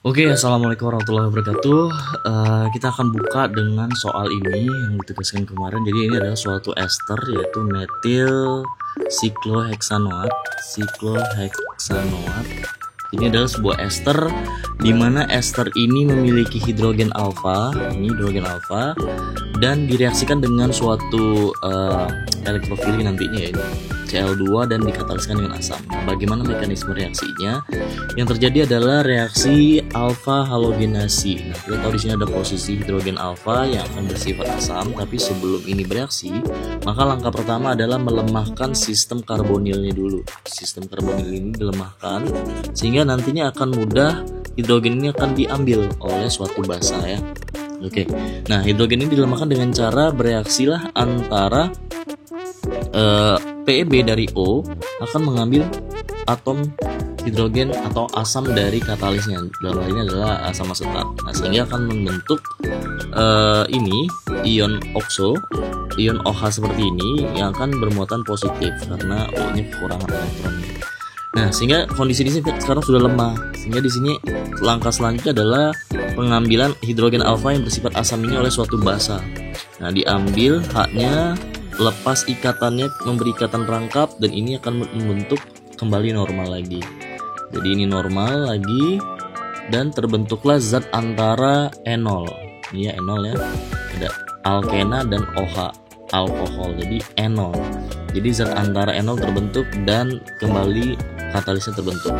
Oke, assalamualaikum warahmatullahi wabarakatuh. Kita akan buka dengan soal ini yang ditugaskan kemarin. Jadi ini adalah suatu ester yaitu metil siklohexanoat. Ini adalah sebuah ester di mana ester ini memiliki hidrogen alfa, dan direaksikan dengan suatu elektrofili nantinya yaitu Cl2 dan dikataliskan dengan asam. Bagaimana mekanisme reaksinya? Yang terjadi adalah reaksi alfa halogenasi. Nah, kita tahu di sini ada posisi hidrogen alfa yang akan bersifat asam, tapi sebelum ini bereaksi, maka langkah pertama adalah melemahkan sistem karbonilnya dulu. Sistem karbonil ini dilemahkan sehingga nantinya akan mudah hidrogen ini akan diambil oleh suatu basa ya. Oke. Nah, hidrogen ini dilemahkan dengan cara bereaksilah antara PEB dari O akan mengambil atom hidrogen atau asam dari katalisnya. Dalam hal ini adalah asam asetat. Nah, sehingga akan membentuk ini ion oxo, ion OH seperti ini yang akan bermuatan positif karena O-nya kekurangan elektron. Nah, sehingga kondisi di sini sekarang sudah lemah. Sehingga di sini langkah selanjutnya adalah pengambilan hidrogen alfa yang bersifat asam ini oleh suatu basa. Nah, diambil H-nya, lepas ikatannya, memberi ikatan rangkap, dan ini akan membentuk kembali normal lagi. Jadi ini normal lagi dan terbentuklah zat antara enol. Ini ya enol ya. Ada alkena dan OH, alkohol. Jadi enol. Jadi zat antara enol terbentuk dan kembali katalisnya terbentuk.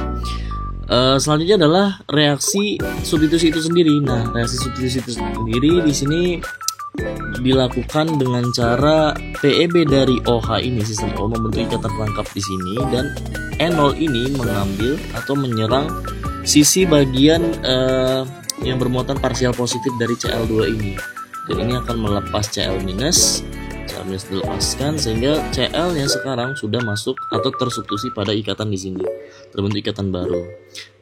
Selanjutnya adalah reaksi substitusi itu sendiri. Nah, reaksi substitusi itu sendiri di sini dilakukan dengan cara PEB dari OH ini, sistem O membentuk ikatan rangkap di sini, dan enol ini mengambil atau menyerang sisi bagian yang bermuatan parsial positif dari Cl2 ini, dan ini akan melepas Cl- dilepaskan sehingga Cl nya sekarang sudah masuk atau tersubstitusi pada ikatan di sini, terbentuk ikatan baru.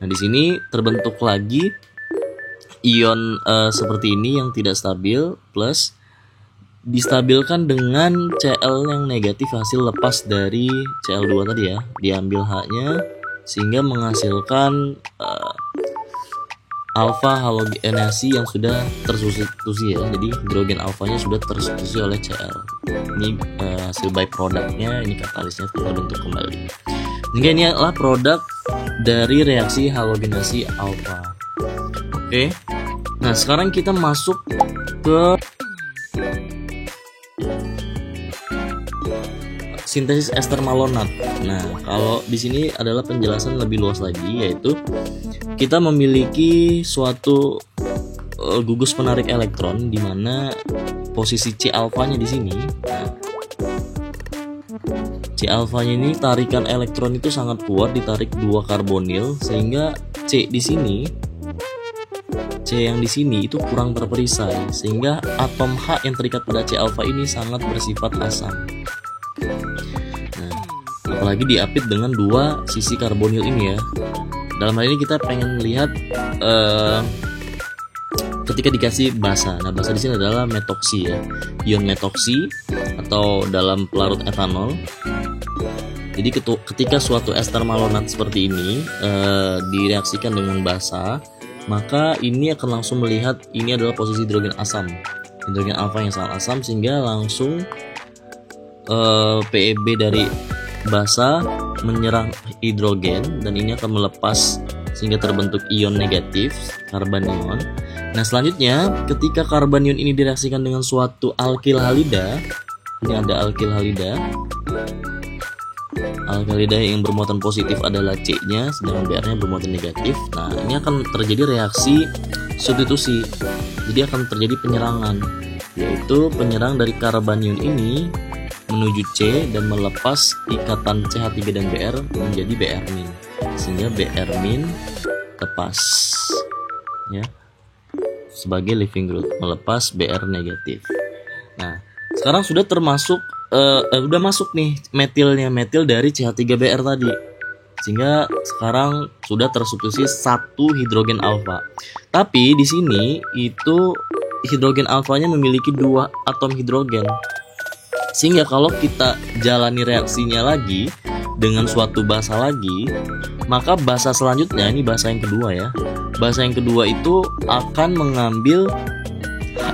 Nah, di sini terbentuk lagi ion seperti ini yang tidak stabil, plus distabilkan dengan Cl yang negatif hasil lepas dari Cl2 tadi ya, diambil H-nya sehingga menghasilkan alfa halogenasi yang sudah tersubstitusi ya. Jadi hidrogen alfanya sudah tersubstitusi oleh Cl. Ini hasil byproductnya, ini katalisnya terbentuk kembali. Sehingga ini adalah produk dari reaksi halogenasi alfa. Oke. Nah, sekarang kita masuk ke sintesis ester malonat. Nah, kalau di sini adalah penjelasan lebih luas lagi, yaitu kita memiliki suatu gugus penarik elektron di mana posisi C alfanya di sini. Nah, C alfanya ini tarikan elektron itu sangat kuat, ditarik dua karbonil sehingga C di sini, C yang di sini itu kurang terperisai sehingga atom H yang terikat pada C alfa ini sangat bersifat asam. Nah, apalagi diapit dengan dua sisi karbonil ini ya. Dalam hal ini kita pengen lihat ketika dikasih basa. Nah, basa di sini adalah metoksi ya, ion metoksi atau dalam pelarut etanol. Jadi ketika suatu ester malonat seperti ini direaksikan dengan basa, maka ini akan langsung melihat ini adalah posisi hidrogen asam, hidrogen alfa yang sangat asam, sehingga langsung PEB dari basa menyerang hidrogen dan ini akan melepas sehingga terbentuk ion negatif, karbanion. Nah, selanjutnya ketika karbanion ini direaksikan dengan suatu alkil halida, ini ada alkil halida. Alkalida yang bermuatan positif adalah C-nya, sedangkan Br-nya bermuatan negatif. Nah, ini akan terjadi reaksi substitusi. Jadi akan terjadi penyerangan, yaitu penyerang dari karbanion ini menuju C dan melepas ikatan CH3 dan Br menjadi Br-, sehingga Br- lepas ya sebagai leaving group, melepas Br negatif. Nah, sekarang sudah termasuk udah masuk nih metil dari CH3Br tadi, sehingga sekarang sudah tersubstitusi satu hidrogen alfa. Tapi di sini itu hidrogen alfanya memiliki dua atom hidrogen, sehingga kalau kita jalani reaksinya lagi dengan suatu basa lagi, maka basa selanjutnya, ini basa yang kedua ya, basa yang kedua itu akan mengambil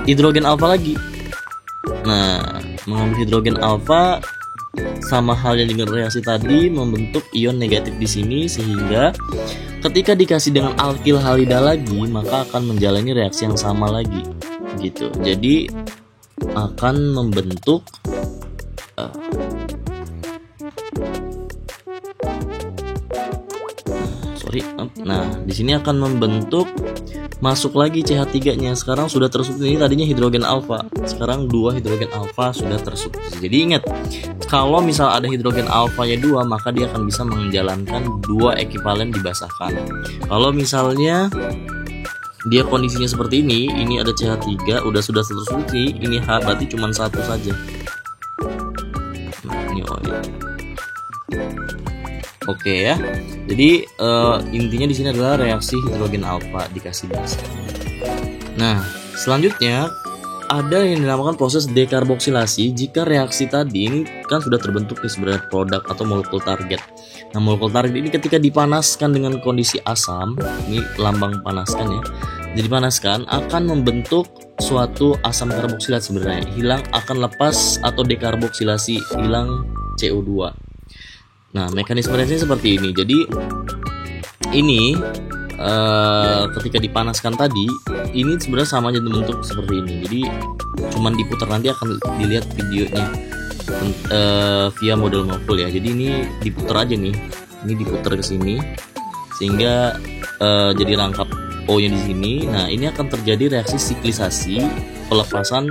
hidrogen alfa lagi. Nah, mengambil hidrogen alfa sama halnya dengan reaksi tadi, membentuk ion negatif di sini, sehingga ketika dikasih dengan alkil halida lagi maka akan menjalani reaksi yang sama lagi gitu. Jadi akan membentuk nah di sini akan membentuk, masuk lagi CH3-nya. Sekarang sudah tersubstitusi, tadinya hidrogen alfa, sekarang 2 hidrogen alfa sudah tersubstitusi. Jadi ingat, kalau misal ada hidrogen alfanya 2, maka dia akan bisa menjalankan 2 ekivalen dibasahkan. Kalau misalnya dia kondisinya seperti ini ada CH3 sudah tersubstitusi, ini H, berarti cuma 1 saja. Nah, ini O ya. Oke ya. Jadi intinya di sini adalah reaksi hidrogen alfa dikasih basa. Nah, selanjutnya ada yang dinamakan proses dekarboksilasi. Jika reaksi tadi ini kan sudah terbentuk nih sebenarnya produk atau molekul target. Nah, molekul target ini ketika dipanaskan dengan kondisi asam, ini lambang panaskan ya. Jadi panaskan akan membentuk suatu asam karboksilat sebenarnya. Akan lepas atau dekarboksilasi, hilang CO2. Nah, mekanisme reaksinya seperti ini. Jadi ini ketika dipanaskan tadi, ini sebenarnya sama aja bentuk seperti ini. Jadi cuman diputar, nanti akan dilihat videonya via model Molecule ya. Jadi ini diputar aja nih. Ini diputar ke sini sehingga jadi rangkap O-nya di sini. Nah, ini akan terjadi reaksi siklisasi pelepasan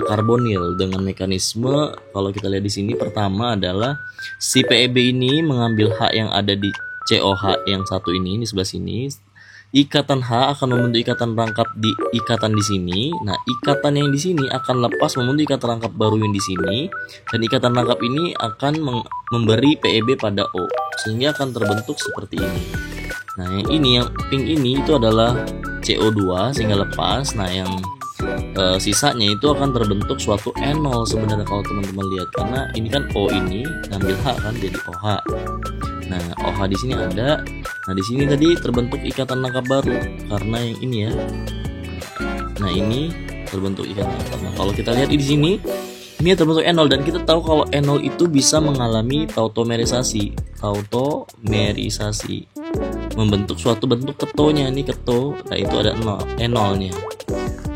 karbonil dengan mekanisme, kalau kita lihat di sini, pertama adalah si PEB ini mengambil H yang ada di COH yang satu ini di sebelah sini. Ikatan H akan membentuk ikatan rangkap di ikatan di sini. Nah, ikatan yang di sini akan lepas membentuk ikatan rangkap baru yang di sini, dan ikatan rangkap ini akan memberi PEB pada O sehingga akan terbentuk seperti ini. Nah, yang pink ini itu adalah CO2 sehingga lepas. Nah, yang sisanya itu akan terbentuk suatu enol sebenarnya kalau teman-teman lihat, karena ini kan O ini ngambil H kan jadi OH. Nah, OH di sini ada. Nah, di sini tadi terbentuk ikatan rangkap baru karena yang ini ya. Nah, ini terbentuk ikatan rangkap. Nah, kalau kita lihat di sini ini terbentuk enol, dan kita tahu kalau enol itu bisa mengalami tautomerisasi, membentuk suatu bentuk ketonya. Ini keto, nah itu ada enolnya.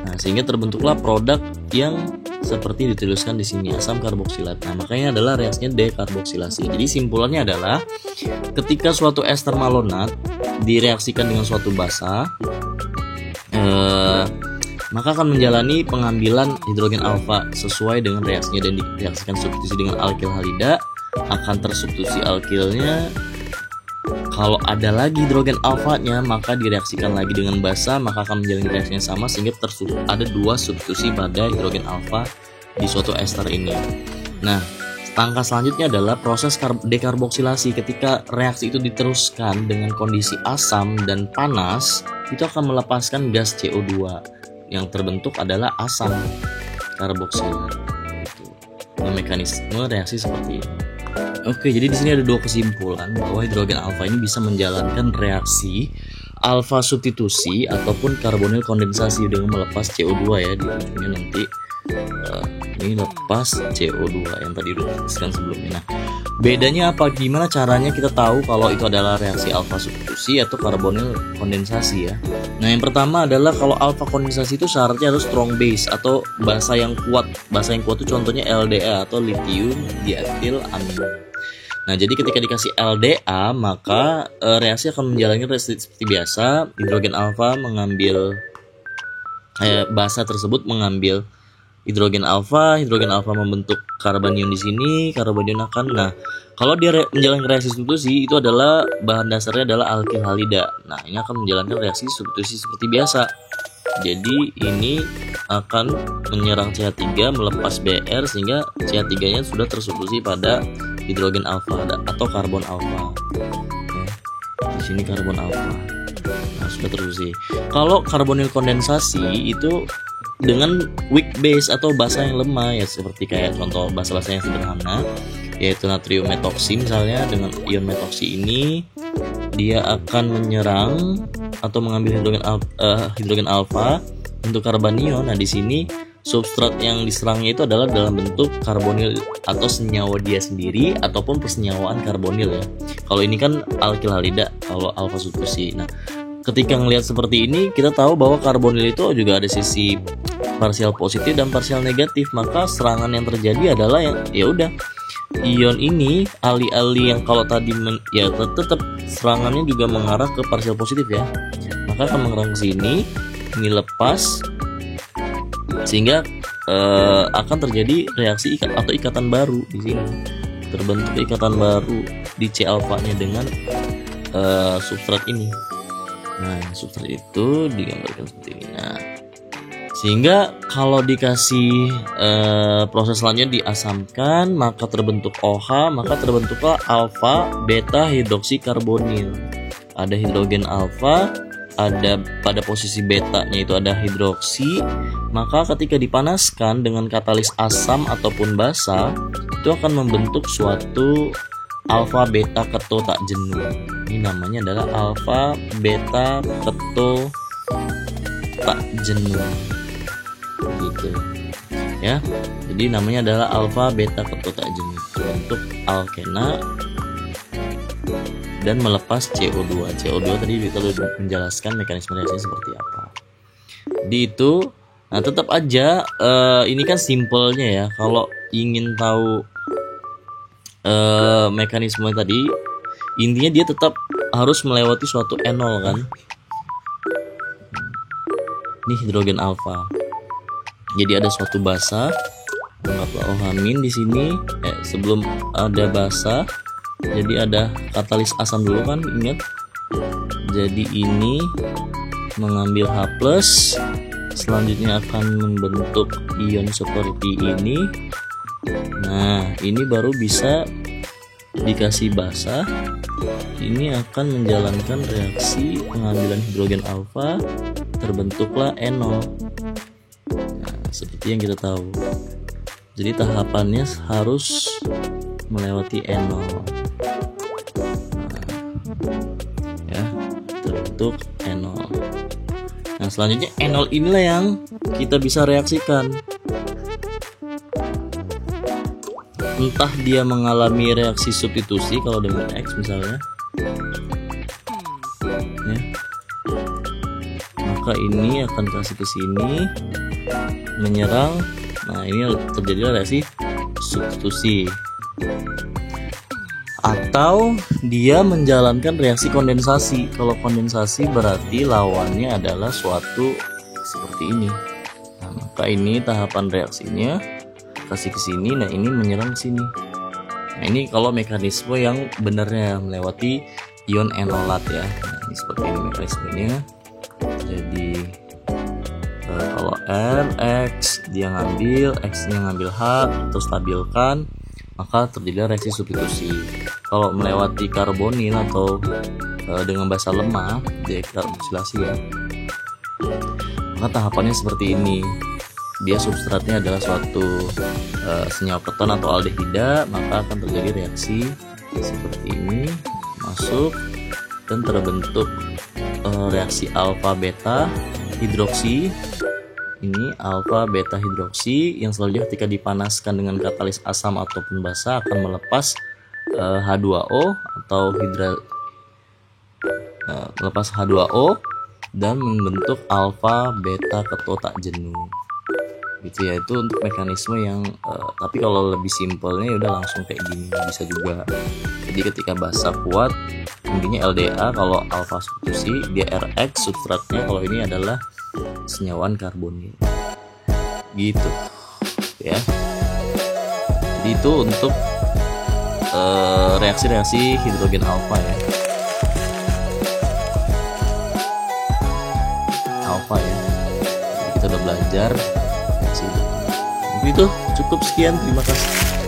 Nah, sehingga terbentuklah produk yang seperti dituliskan di sini, asam karboksilat. Nah, makanya adalah reaksinya dekarboksilasi. Jadi simpulannya adalah ketika suatu ester malonat direaksikan dengan suatu basa, maka akan menjalani pengambilan hidrogen alfa sesuai dengan reaksinya dan direaksikan substitusi dengan alkil halida, akan tersubstitusi alkilnya. Kalau ada lagi hidrogen alfanya, maka direaksikan lagi dengan basa, maka akan menjalani reaksi yang sama sehingga ada 2 substitusi pada hidrogen alfa di suatu ester ini. Nah, langkah selanjutnya adalah proses dekarboksilasi. Ketika reaksi itu diteruskan dengan kondisi asam dan panas, itu akan melepaskan gas CO2. Yang terbentuk adalah asam karboksilat. Nah, mekanisme reaksi seperti ini. Oke, jadi di sini ada 2 kesimpulan bahwa hidrogen alfa ini bisa menjalankan reaksi alfa substitusi ataupun karbonil kondensasi dengan melepas CO2 ya. Di ujungnya nanti ini lepas CO2 yang tadi disebutkan sebelumnya. Nah, bedanya apa? Gimana caranya kita tahu kalau itu adalah reaksi alfa substitusi atau karbonil kondensasi ya? Nah, yang pertama adalah kalau alfa kondensasi itu syaratnya harus strong base atau basa yang kuat. Basa yang kuat itu contohnya LDA atau lithium diethil amin. Nah, jadi ketika dikasih LDA, maka reaksi akan menjalani reaksi seperti biasa. Hidrogen alfa mengambil basa tersebut mengambil hidrogen alfa membentuk karbanium di sini, karbanium akan. Nah, kalau dia menjalankan reaksi substitusi, itu adalah bahan dasarnya adalah alkil halida. Nah, ini akan menjalankan reaksi substitusi seperti biasa. Jadi ini akan menyerang CH3 melepas Br sehingga CH3-nya sudah tersubstitusi pada hidrogen alfa atau karbon alfa. Di sini karbon alfa. Nah, sudah tersubstitusi. Kalau karbonil kondensasi itu dengan weak base atau basa yang lemah ya, seperti kayak contoh basa-basa yang sederhana yaitu natrium metoksi. Misalnya dengan ion metoksi ini dia akan menyerang atau mengambil hidrogen alfa untuk karbanion. Nah, di sini substrat yang diserangnya itu adalah dalam bentuk karbonil atau senyawa dia sendiri ataupun persenyawaan karbonil ya. Kalau ini kan alkil halida kalau alfa substitusi. Nah, ketika ngelihat seperti ini kita tahu bahwa karbonil itu juga ada sisi parsial positif dan parsial negatif. Maka serangan yang terjadi adalah yang ya udah ion ini alih-alih yang kalau tadi ya tetap serangannya juga mengarah ke parsial positif ya. Maka akan mengarah ke sini, ini lepas sehingga akan terjadi reaksi atau ikatan baru di sini. Terbentuk ikatan baru di C alfanya dengan substrat ini. Nah, substrat itu digambarkan seperti ini. Nah, sehingga kalau dikasih proses selanjutnya diasamkan, maka terbentuk OH, maka terbentuklah alfa beta hidroksikarbonil. Ada hidrogen alfa, ada pada posisi betanya itu ada hidroksi. Maka ketika dipanaskan dengan katalis asam ataupun basa, itu akan membentuk suatu alfa beta keto tak jenuh. Ini namanya adalah alfa beta keto tak jenuh. Gitu ya, jadi namanya adalah alfa beta keto tak jenuh untuk alkena dan melepas CO2. CO2 tadi kita sudah menjelaskan mekanisme reaksinya seperti apa di itu. Nah, tetap aja ini kan simpelnya ya. Kalau ingin tahu mekanisme tadi, intinya dia tetap harus melewati suatu enol kan. Ini hidrogen alfa. Jadi ada suatu basa, anggaplah OH- di sini. Sebelum ada basa, jadi ada katalis asam dulu kan, ingat. Jadi ini mengambil H+, selanjutnya akan membentuk ion seperti ini. Nah, ini baru bisa dikasih basa. Ini akan menjalankan reaksi pengambilan hidrogen alfa, terbentuklah enol. Seperti yang kita tahu. Jadi tahapannya harus melewati enol. Ya, terbentuk enol. Nah, selanjutnya enol inilah yang kita bisa reaksikan. Entah dia mengalami reaksi substitusi kalau dengan X misalnya. Ya. Maka ini akan kasih ke sini, menyerang. Nah, ini terjadi reaksi substitusi. Atau dia menjalankan reaksi kondensasi. Kalau kondensasi berarti lawannya adalah suatu seperti ini. Nah, maka ini tahapan reaksinya kasih ke sini. Nah, ini menyerang ke sini. Nah, ini kalau mekanisme yang benarnya melewati ion enolat ya. Nah, ini seperti ini mekanismenya. Jadi kalau R, X dia ngambil, X-nya ngambil H, terus stabilkan, maka terjadi reaksi substitusi. Kalau melewati karbonil atau dengan basa lemah, dekarboksilasi ya, maka tahapannya seperti ini. Dia substratnya adalah suatu senyawa keton atau aldehida, maka akan terjadi reaksi seperti ini, masuk dan terbentuk reaksi alfa beta hidroksi. Ini alfa beta hidroksi yang selanjutnya ketika dipanaskan dengan katalis asam ataupun basa akan melepas H2O atau melepas H2O dan membentuk alfa beta keto tak jenuh. Gitu ya, itu untuk mekanisme yang tapi kalau lebih simpelnya ya udah langsung kayak gini bisa juga. Jadi ketika basa kuat intinya LDA, kalau alfa substitusi dia RX substratnya, kalau ini adalah senyawaan karbonil gitu ya. Jadi itu untuk reaksi-reaksi hidrogen alfa ya, alfa ya. Jadi kita udah belajar itu. Cukup sekian, terima kasih.